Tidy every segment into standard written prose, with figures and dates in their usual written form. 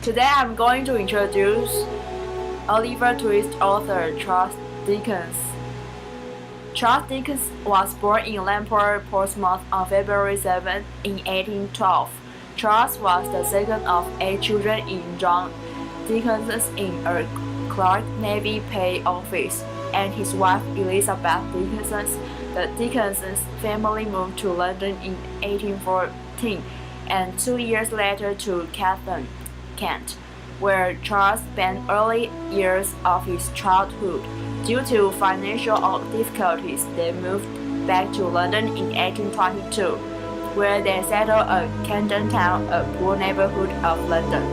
Today I'm going to introduce Oliver Twist author Charles Dickens. Charles Dickens was born in Lamport, Portsmouth on February 7 in 1812. Charles was the second of 8 children in John Dickens's in a Clark Navy Pay office, and his wife Elizabeth Dickens. The Dickens family moved to London in 1814 and 2 years later to Clapham, Kent, where Charles spent early years of his childhood. Due to financial difficulties, they moved back to London in 1822, where they settled at Camden Town, a poor neighborhood of London.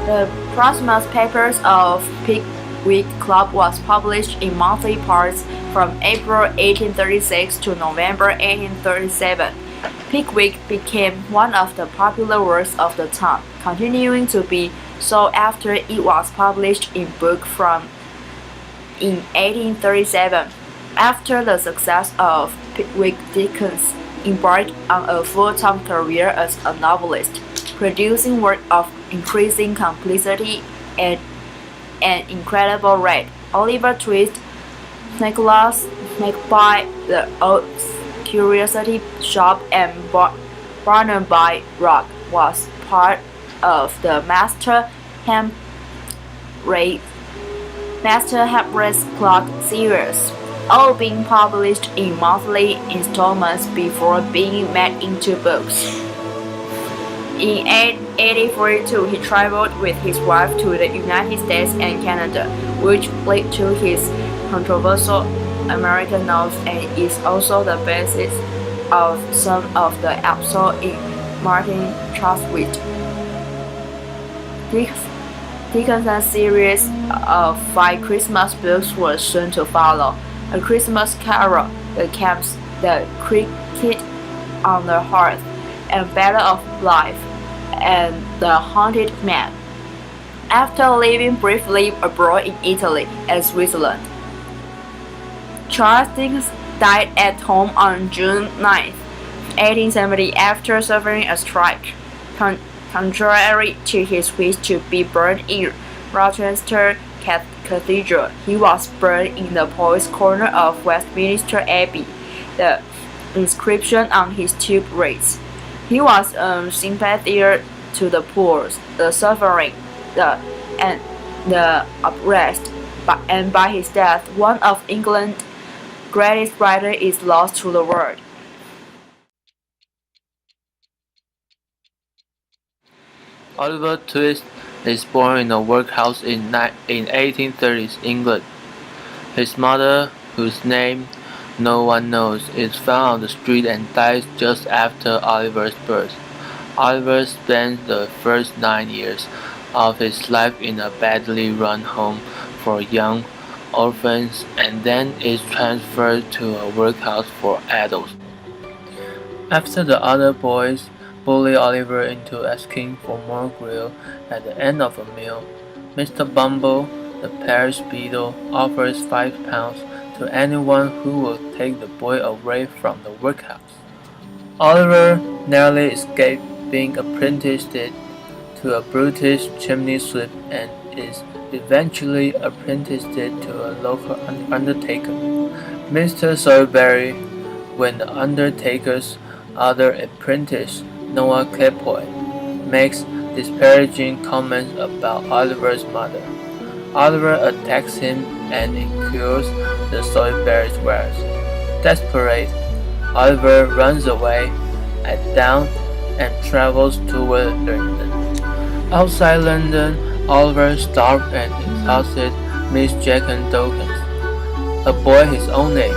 The Portsmouth Papers of Pickwick Club was published in monthly parts from April 1836 to November 1837. Pickwick became one of the popular works of the time, continuing to be so after it was published in book form in 1837. After the success of Pickwick, Dickens embarked on a full-time career as a novelist, producing work of increasing complexity at an incredible rate. Oliver Twist, Nicholas Magpie, The Old Curiosity Shop, and Barnaby Rudge was part of the Master Hamlet's Clock series, all being published in monthly installments before being made into books. In 1842, he traveled with his wife to the United States and Canada, which led to his controversial American novels and is also the basis of some of the episodes in Martin Chuzzlewit. Dickens' series of 5 Christmas books was soon to follow: A Christmas Carol, The Camps, The Cricket on the Hearth, and Battle of Life, and The Haunted Man. After living briefly abroad in Italy and Switzerland, Charles Dickens died at home on June 9, 1870, after suffering a stroke. Contrary to his wish to be burned in Rochester Cathedral, he was burned in the Poets' Corner of Westminster Abbey. The inscription on his tomb reads, "He was sympathetic to the poor, the suffering, and the oppressed, and by his death, one of England's greatest writers is lost to the world." Oliver Twist is born in a workhouse in 1830s England. His mother, whose name no one knows, is found on the street and dies just after Oliver's birth. Oliver spends the first 9 years of his life in a badly run home for young orphans and then is transferred to a workhouse for adults. After the other boys bully Oliver into asking for more gruel at the end of a meal, Mr. Bumble, the parish beadle, offers £5 to anyone who will take the boy away from the workhouse. Oliver narrowly escaped being apprenticed to a brutish chimney sweep and is eventually apprenticed to a local undertaker, Mr. Sowerberry, when the undertaker's other apprentice, Noah Claypole, makes disparaging comments about Oliver's mother. Oliver attacks him and incurs the Sowerberry's wares. Desperate, Oliver runs away at dawn and travels toward London. Outside London, Oliver stopped and exhausted Miss Jack Dawkins, a boy his own age.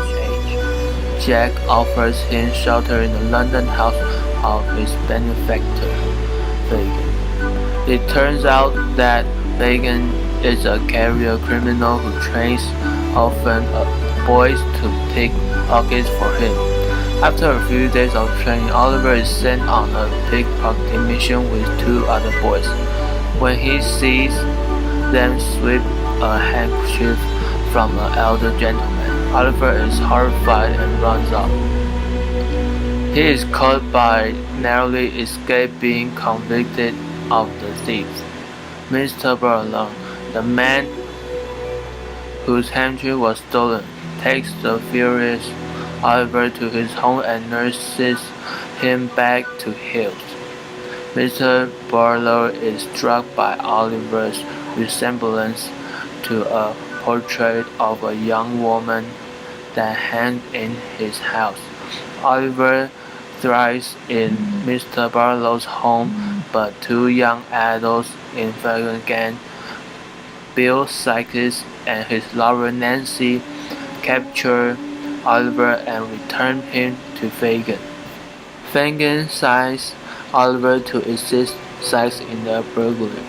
Jack offers him shelter in the London house of his benefactor, Fagin. It turns out that Fagin is a career criminal who trains orphan boys to pick pockets for him. After a few days of training, Oliver is sent on a pickpocket mission with 2 other boys. When he sees them sweep a handkerchief from an elder gentleman, Oliver is horrified and runs off. He is caught but narrowly escapes being convicted of the thieves. Mr. Barlow, the man whose handkerchief was stolen, takes the furious Oliver to his home and nurses him back to health. Mr. Barlow is struck by Oliver's resemblance to a portrait of a young woman that hangs in his house. Oliver thrives in Mr. Barlow's home, but two young adults in Fagin gang, Bill Sykes and his lover Nancy, capture Oliver and return him to Fagin. Fagin signs Oliver to assist Sykes in the burglary.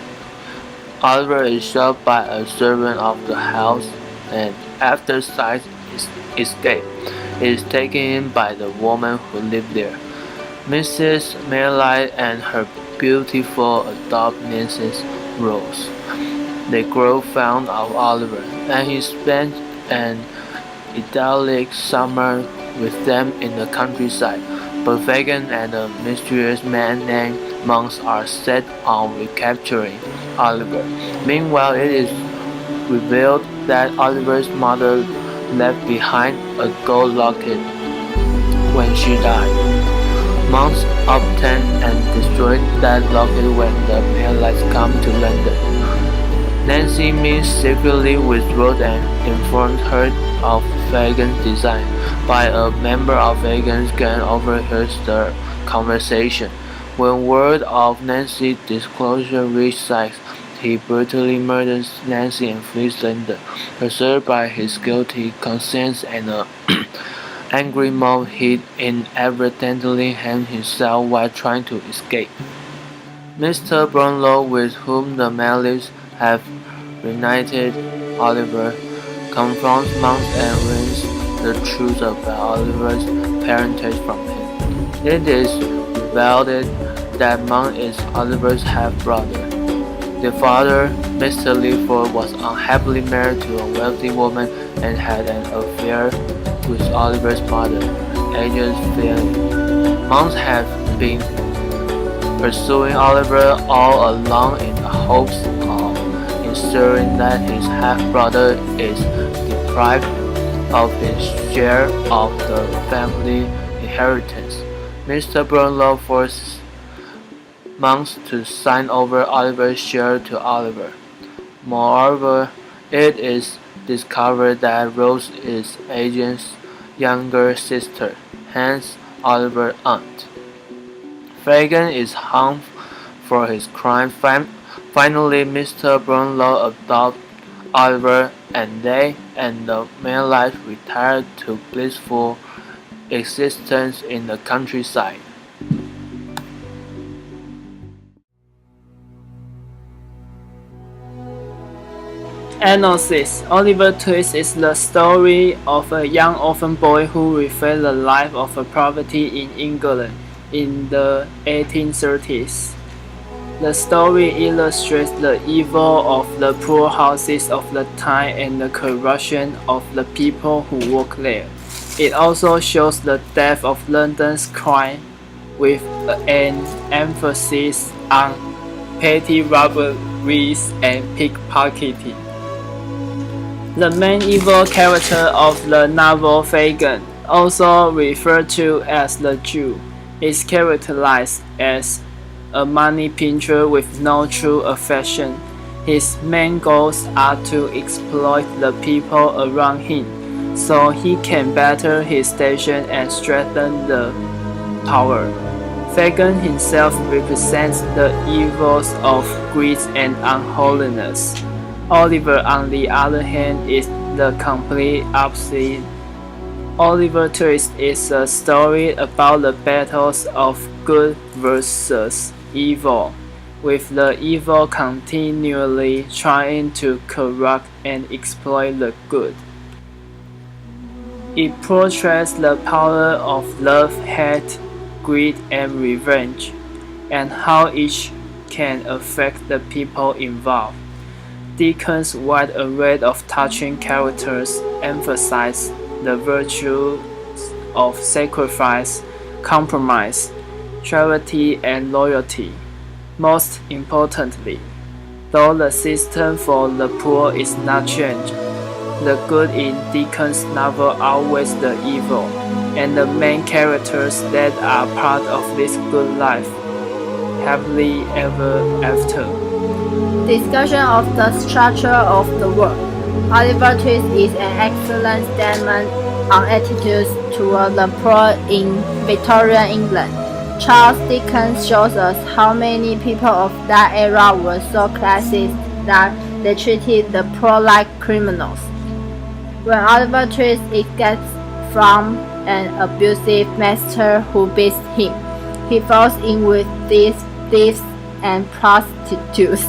Oliver is shot by a servant of the house, and after Sykes escapes, he is taken in by the woman who lived there, Mrs. Merlight, and her beautiful adopted niece, Rose. They grow fond of Oliver, and he spends an idyllic summer with them in the countryside. But Fagin and a mysterious man named Monks are set on recapturing Oliver. Meanwhile, it is revealed that Oliver's mother left behind a gold locket when she died. Monks obtain and destroy that locket when the Merlights come to London. Nancy meets secretly with Rose and informs her of Fagin's design, but a member of Fagin's gang overhears the conversation. When word of Nancy's disclosure reaches Sykes, he brutally murders Nancy and flees London. Pursued by his guilty conscience and an angry mob, he inadvertently hangs himself while trying to escape. Mr. Brownlow, with whom the Merlights have reunited Oliver, confronts Monks and learns the truth about Oliver's parentage from him. It is revealed that Monks is Oliver's half-brother. The father, Mr. Leaford, was unhappily married to a wealthy woman and had an affair with Oliver's mother, Agnes Fairley. Monks have been pursuing Oliver all along in the hopes of ensuring that his half-brother is deprived of his share of the family inheritance. Mr. Brownlow forces Monks to sign over Oliver's share to Oliver. Moreover, it is discovered that Rose is Agnes' younger sister, hence Oliver's aunt. Fagin is hung for his crime. Finally, Mr. Brownlow adopts Oliver, and they and the Merlights retire to blissful existence in the countryside. Analysis: Oliver Twist is the story of a young orphan boy who reflects the life of poverty in England in the 1830s. The story illustrates the evil of the poor houses of the time and the corruption of the people who work there. It also shows the depth of London's crime, with an emphasis on petty robberies and pickpocketing. The main evil character of the novel, Fagin, also referred to as the Jew, is characterized as a money pincher with no true affection. His main goals are to exploit the people around him, so he can better his station and strengthen the power. Fagin himself represents the evils of greed and unholiness. Oliver, on the other hand, is the complete opposite. Oliver Twist is a story about the battles of good versus evil, with the evil continually trying to corrupt and exploit the good. It portrays the power of love, hate, greed, and revenge, and how each can affect the people involved. Dickens' wide array of touching characters emphasize the virtues of sacrifice, compromise, charity, and loyalty. Most importantly, though the system for the poor is not changed, the good in Dickens' novel outweighs the evil, and the main characters that are part of this good life happily ever after. Discussion of the structure of the work. Oliver Twist is an excellent statement on attitudes toward the poor in Victorian England. Charles Dickens shows us how many people of that era were so classist that they treated the poor like criminals. When Oliver Twist escapes from an abusive master who beats him, he falls in with thieves and prostitutes.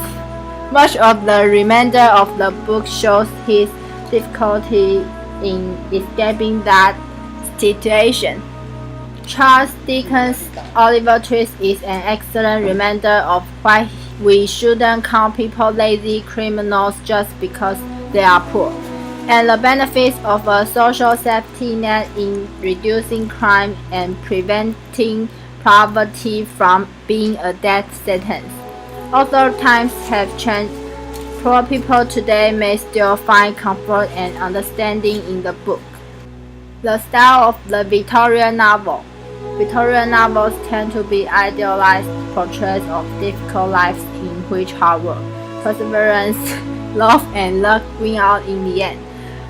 Much of the remainder of the book shows his difficulty in escaping that situation. Charles Dickens' Oliver Twist is an excellent reminder of why we shouldn't count people lazy criminals just because they are poor, and the benefits of a social safety net in reducing crime and preventing poverty from being a death sentence. Although times have changed, poor people today may still find comfort and understanding in the book. The style of the Victorian novel. Victorian novels tend to be idealized portraits of difficult lives in which hard work, perseverance, love, and luck win out in the end.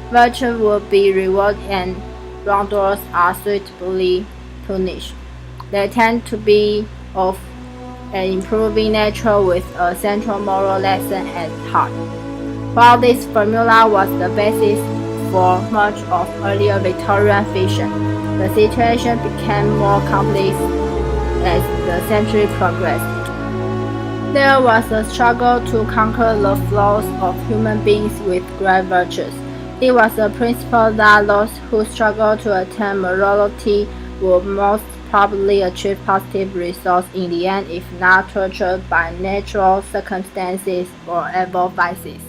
Virtue will be rewarded and wrongdoers are suitably punished. They tend to be of an improving nature with a central moral lesson at heart. While this formula was the basis for much of earlier Victorian fiction, the situation became more complex as the century progressed. There was a struggle to conquer the flaws of human beings with great virtues. It was a principle that those who struggle to attain morality would most probably achieve positive results in the end if not tortured by natural circumstances or evil vices.